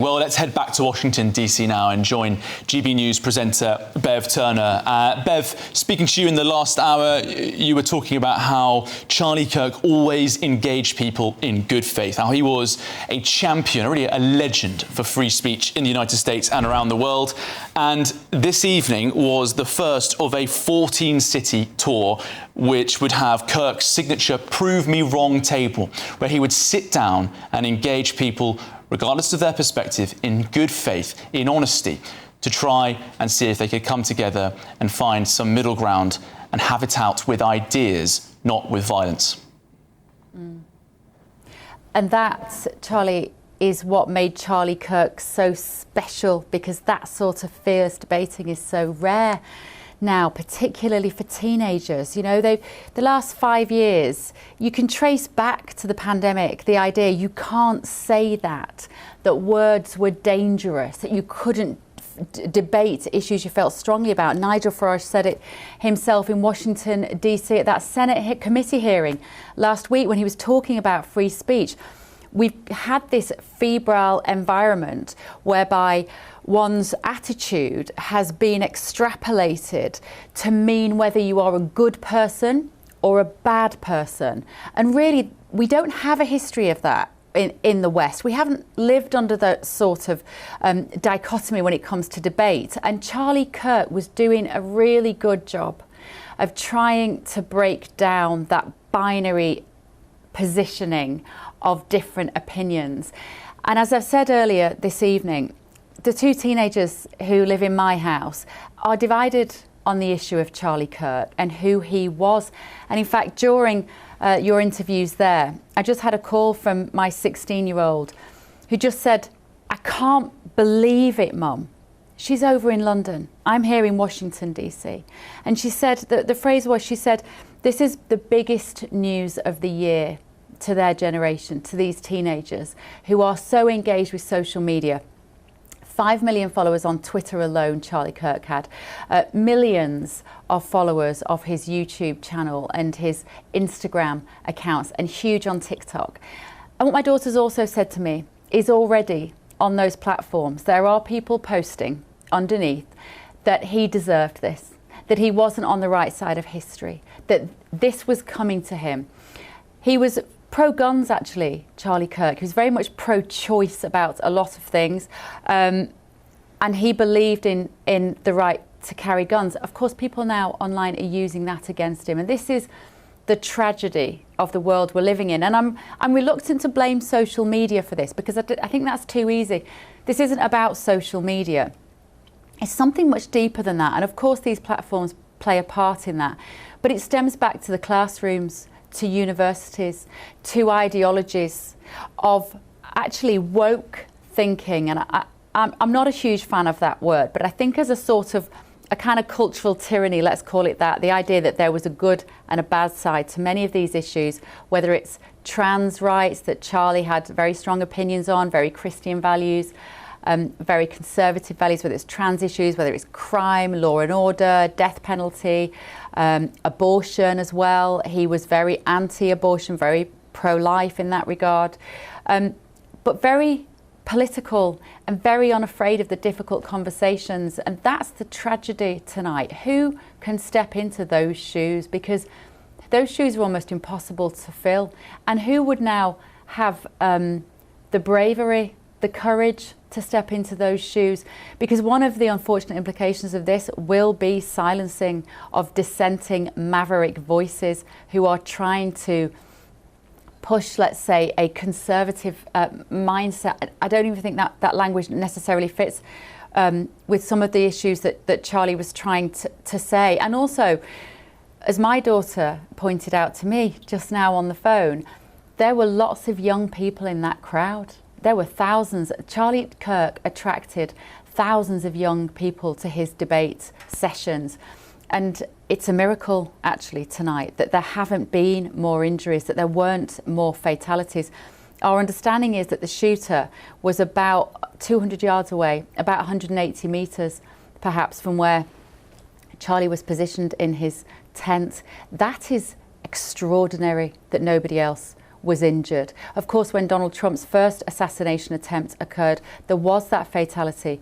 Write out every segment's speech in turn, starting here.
Well, let's head back to Washington, D.C. now and join GB News presenter Bev Turner. Bev, speaking to you in the last hour, you were talking about how Charlie Kirk always engaged people in good faith, how he was a champion, really a legend for free speech in the United States and around the world. And this evening was the first of a 14-city tour which would have Kirk's signature Prove Me Wrong table, where he would sit down and engage people regardless of their perspective, in good faith, in honesty, to try and see if they could come together and find some middle ground and have it out with ideas, not with violence. And that, Charlie, is what made Charlie Kirk so special, because that sort of fierce debating is so rare now, particularly for teenagers. You know, the last 5 years, you can trace back to the pandemic the idea you can't say that words were dangerous, that you couldn't debate issues you felt strongly about. Nigel Farage said it himself in Washington, D.C. at that Senate committee hearing last week when he was talking about free speech. We've had this febrile environment whereby one's attitude has been extrapolated to mean whether you are a good person or a bad person. And really, we don't have a history of that in the West. We haven't lived under that sort of dichotomy when it comes to debate. And Charlie Kirk was doing a really good job of trying to break down that binary positioning of different opinions. And as I've said earlier this evening, the two teenagers who live in my house are divided on the issue of Charlie Kirk and who he was. And in fact, during your interviews there, I just had a call from my 16-year-old who just said, "I can't believe it, Mum. She's over in London. I'm here in Washington, D.C." And she said, the phrase was, she said, "This is the biggest news of the year to their generation, to these teenagers who are so engaged with social media." 5 million followers on Twitter alone, Charlie Kirk had. Millions of followers of his YouTube channel and his Instagram accounts, and huge on TikTok. And what my daughter's also said to me is already on those platforms, there are people posting underneath that he deserved this, that he wasn't on the right side of history, that this was coming to him. He was pro-guns, actually, Charlie Kirk. He was very much pro-choice about a lot of things, and he believed in the right to carry guns. Of course, people now online are using that against him, and this is the tragedy of the world we're living in. And I'm reluctant to blame social media for this, because I think that's too easy. This isn't about social media. It's something much deeper than that, and of course these platforms play a part in that. But it stems back to the classrooms, to universities, to ideologies of actually woke thinking. And I'm not a huge fan of that word, but I think as a sort of a kind of cultural tyranny, let's call it that, the idea that there was a good and a bad side to many of these issues, whether it's trans rights that Charlie had very strong opinions on, very Christian values, very conservative values, whether it's trans issues, whether it's crime, law and order, death penalty, abortion as well. He was very anti-abortion, very pro-life in that regard, but very political and very unafraid of the difficult conversations. And that's the tragedy tonight. Who can step into those shoes? Because those shoes are almost impossible to fill. And who would now have the bravery, the courage to step into those shoes? Because one of the unfortunate implications of this will be silencing of dissenting maverick voices who are trying to push, let's say, a conservative mindset. I don't even think that language necessarily fits with some of the issues that Charlie was trying to say. And also, as my daughter pointed out to me just now on the phone, there were lots of young people in that crowd. There were thousands. Charlie Kirk attracted thousands of young people to his debate sessions. And it's a miracle, actually, tonight that there haven't been more injuries, that there weren't more fatalities. Our understanding is that the shooter was about 200 yards away, about 180 metres, perhaps, from where Charlie was positioned in his tent. That is extraordinary that nobody else was injured. Of course, when Donald Trump's first assassination attempt occurred, there was that fatality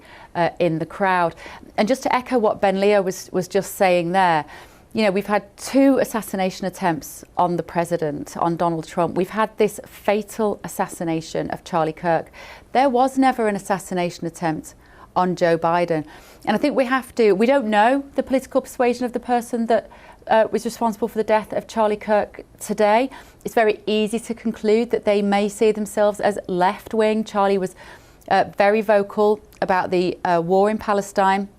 in the crowd. And just to echo what Ben Leo was just saying there, you know, we've had 2 assassination attempts on the president, on Donald Trump. We've had this fatal assassination of Charlie Kirk. There was never an assassination attempt on Joe Biden. And I think we don't know the political persuasion of the person that was responsible for the death of Charlie Kirk today. It's very easy to conclude that they may see themselves as left-wing. Charlie was very vocal about the war in Palestine.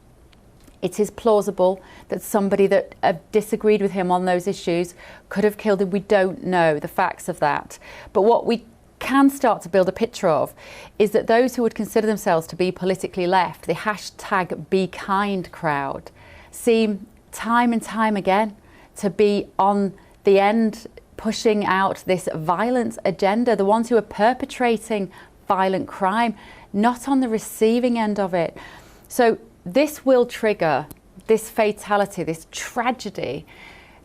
It is plausible that somebody that disagreed with him on those issues could have killed him. We don't know the facts of that. But what we can start to build a picture of is that those who would consider themselves to be politically left, the hashtag Be Kind crowd, seem time and time again to be on the end, pushing out this violent agenda, the ones who are perpetrating violent crime, not on the receiving end of it. So this will trigger this fatality, this tragedy.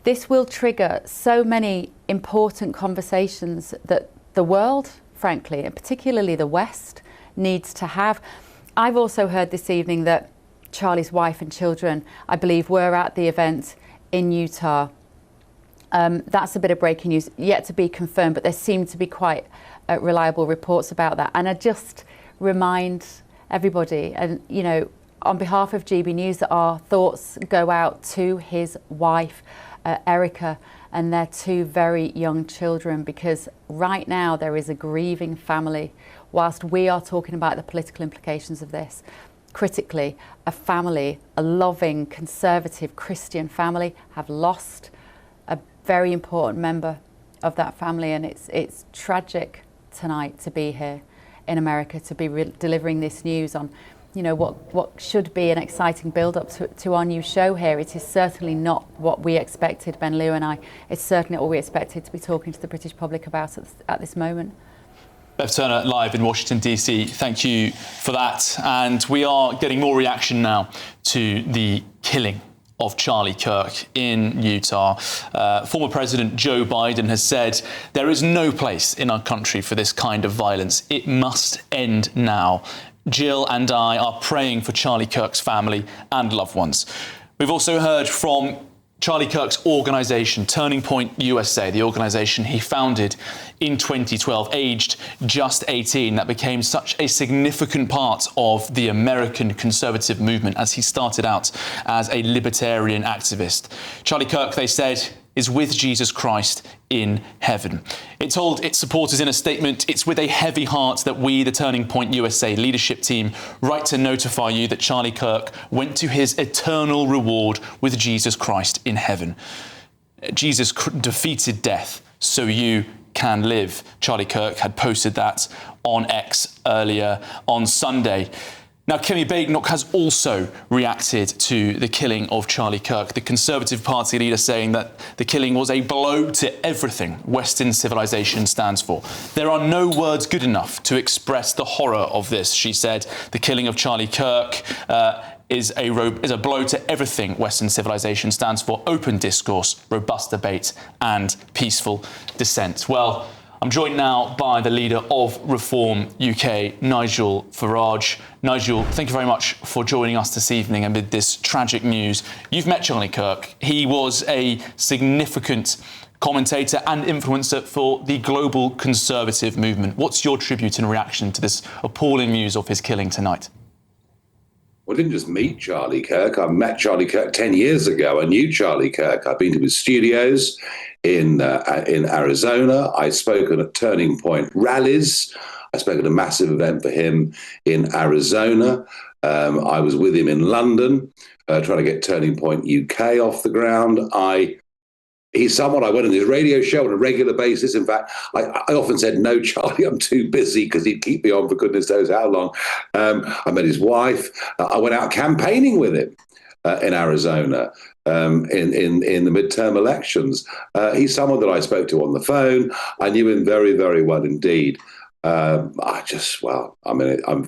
This will trigger so many important conversations that the world, frankly, and particularly the West, needs to have. I've also heard this evening that Charlie's wife and children, I believe, were at the event in Utah. That's a bit of breaking news, yet to be confirmed, but there seem to be quite reliable reports about that. And I just remind everybody, and you know, on behalf of GB News, that our thoughts go out to his wife, Erica, and their 2 very young children, because right now there is a grieving family. Whilst we are talking about the political implications of this, critically, a family, a loving, conservative Christian family, have lost a very important member of that family. And it's tragic tonight to be here in America, to be delivering this news on, you know, what should be an exciting build-up to our new show here. It is certainly not what we expected, Ben Leo and I. It's certainly not what we expected to be talking to the British public about at this moment. Bev Turner, live in Washington, D.C. Thank you for that. And we are getting more reaction now to the killing of Charlie Kirk in Utah. Former President Joe Biden has said there is no place in our country for this kind of violence. It must end now. Jill and I are praying for Charlie Kirk's family and loved ones. We've also heard from Charlie Kirk's organisation, Turning Point USA, the organisation he founded in 2012, aged just 18. That became such a significant part of the American conservative movement as he started out as a libertarian activist. Charlie Kirk, they said, is with Jesus Christ in heaven. It told its supporters in a statement, it's with a heavy heart that we, the Turning Point USA leadership team, write to notify you that Charlie Kirk went to his eternal reward with Jesus Christ in heaven. Jesus defeated death, so you can live. Charlie Kirk had posted that on X earlier on Sunday. Now, Kemi Badenoch has also reacted to the killing of Charlie Kirk, the Conservative Party leader saying that the killing was a blow to everything Western civilization stands for. There are no words good enough to express the horror of this, she said. The killing of Charlie Kirk is a blow to everything Western civilization stands for: open discourse, robust debate, and peaceful dissent. Well, I'm joined now by the leader of Reform UK, Nigel Farage. Nigel, thank you very much for joining us this evening amid this tragic news. You've met Charlie Kirk. He was a significant commentator and influencer for the global conservative movement. What's your tribute and reaction to this appalling news of his killing tonight? Well, I didn't just meet Charlie Kirk. I met Charlie Kirk 10 years ago. I knew Charlie Kirk. I've been to his studios in Arizona. I spoke at Turning Point rallies. I spoke at a massive event for him in Arizona. I was with him in London, trying to get Turning Point UK off the ground. He's someone I went on his radio show on a regular basis. In fact, I often said, no, Charlie, I'm too busy, because he'd keep me on for goodness knows how long. I met his wife. I went out campaigning with him in Arizona in the midterm elections. He's someone that I spoke to on the phone. I knew him very, very well indeed. I'm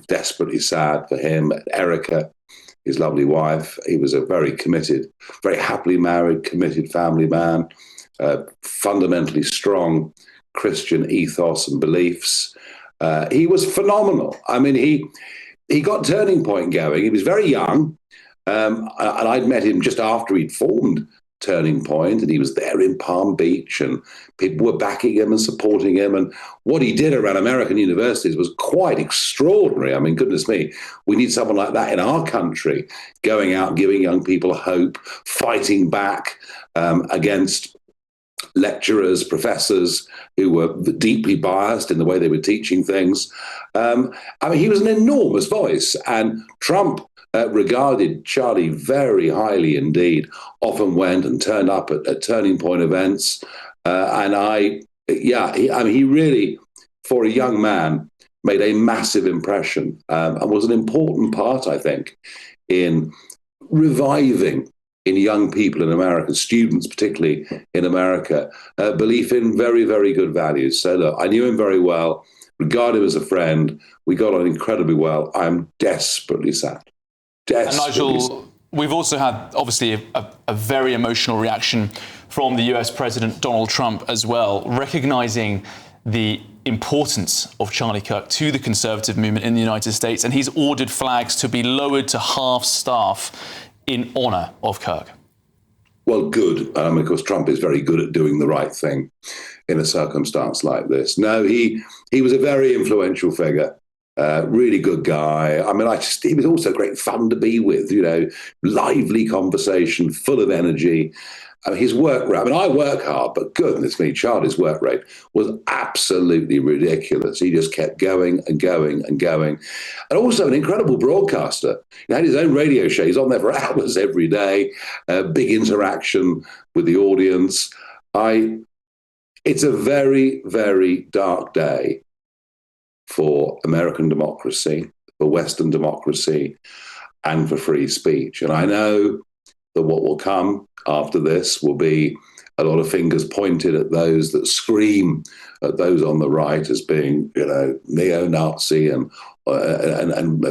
desperately sad for him, Erica, his lovely wife. He was a very committed, very happily married, committed family man, fundamentally strong Christian ethos and beliefs. He was phenomenal. I mean, he got Turning Point going. He was very young, and I'd met him just after he'd formed Turning Point, and he was there in Palm Beach, and people were backing him and supporting him. And what he did around American universities was quite extraordinary. I mean, goodness me, we need someone like that in our country, going out, giving young people hope, fighting back against lecturers, professors who were deeply biased in the way they were teaching things. I mean, he was an enormous voice, and Trump regarded Charlie very highly indeed, often went and turned up at Turning Point events. He really, for a young man, made a massive impression and was an important part, I think, in reviving in young people in America, students particularly in America, belief in very, very good values. So look, I knew him very well, regarded him as a friend. We got on incredibly well. I'm desperately sad. And Nigel, we've also had, obviously, a very emotional reaction from the US President Donald Trump as well, recognising the importance of Charlie Kirk to the conservative movement in the United States. And he's ordered flags to be lowered to half staff in honour of Kirk. Well, good. Of course, Trump is very good at doing the right thing in a circumstance like this. No, he was a very influential figure. Really good guy. I mean, he was also great fun to be with, lively conversation, full of energy. I mean, his work rate, I work hard, but goodness me, Charlie's work rate was absolutely ridiculous. He just kept going and going and going. And also an incredible broadcaster. He had his own radio show. He's on there for hours every day, big interaction with the audience. It's a very, very dark day for American democracy, for Western democracy, and for free speech. And I know that what will come after this will be a lot of fingers pointed at those that scream at those on the right as being, neo-Nazi and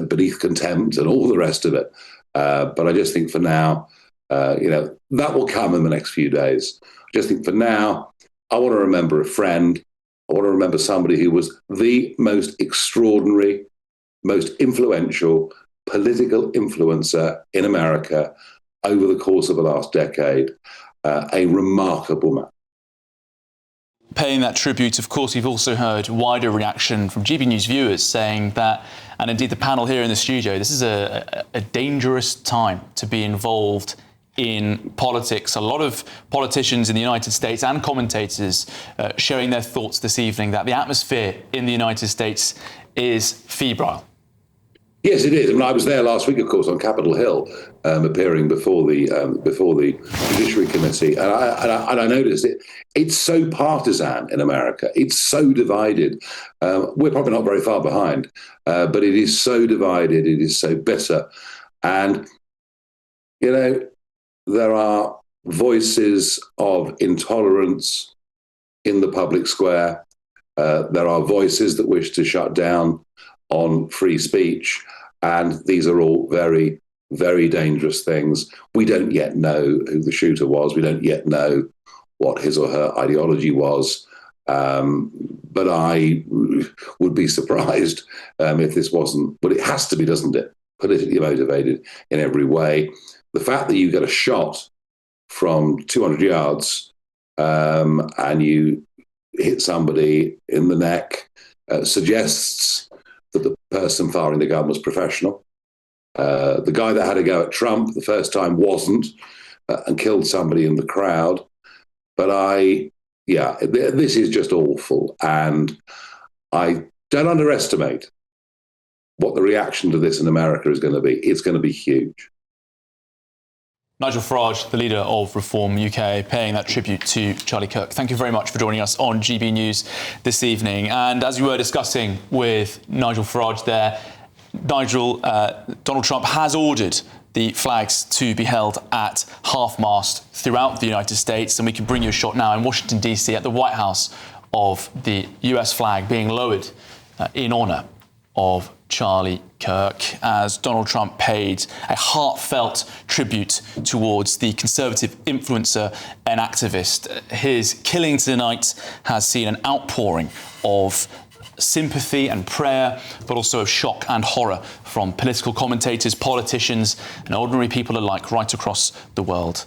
beneath contempt and all the rest of it. But I just think for now, that will come in the next few days. I just think for now, I want to remember a friend. I want to remember somebody who was the most extraordinary, most influential political influencer in America over the course of the last decade, a remarkable man. Paying that tribute, of course, we've also heard wider reaction from GB News viewers saying that, and indeed the panel here in the studio, this is a dangerous time to be involved in politics. A lot of politicians in the United States and commentators sharing their thoughts this evening that the atmosphere in the United States is febrile. Yes, it is. I mean, I was there last week, of course, on Capitol Hill, appearing before the Judiciary Committee, and I noticed it's so partisan in America. It's so divided. We're probably not very far behind, but it is so divided. It is so bitter, and there are voices of intolerance in the public square. There are voices that wish to shut down on free speech. And these are all very, very dangerous things. We don't yet know who the shooter was. We don't yet know what his or her ideology was. But I would be surprised if this wasn't, but it has to be, doesn't it? Politically motivated in every way. The fact that you get a shot from 200 yards and you hit somebody in the neck suggests that the person firing the gun was professional. The guy that had a go at Trump the first time wasn't and killed somebody in the crowd. But this is just awful. And I don't underestimate what the reaction to this in America is going to be. It's going to be huge. Nigel Farage, the leader of Reform UK, paying that tribute to Charlie Kirk. Thank you very much for joining us on GB News this evening. And as we were discussing with Nigel Farage there, Nigel, Donald Trump has ordered the flags to be held at half-mast throughout the United States. And we can bring you a shot now in Washington, D.C. at the White House of the US flag being lowered in honour of Charlie Kirk as Donald Trump paid a heartfelt tribute towards the conservative influencer and activist. His killing tonight has seen an outpouring of sympathy and prayer, but also of shock and horror from political commentators, politicians, and ordinary people alike right across the world.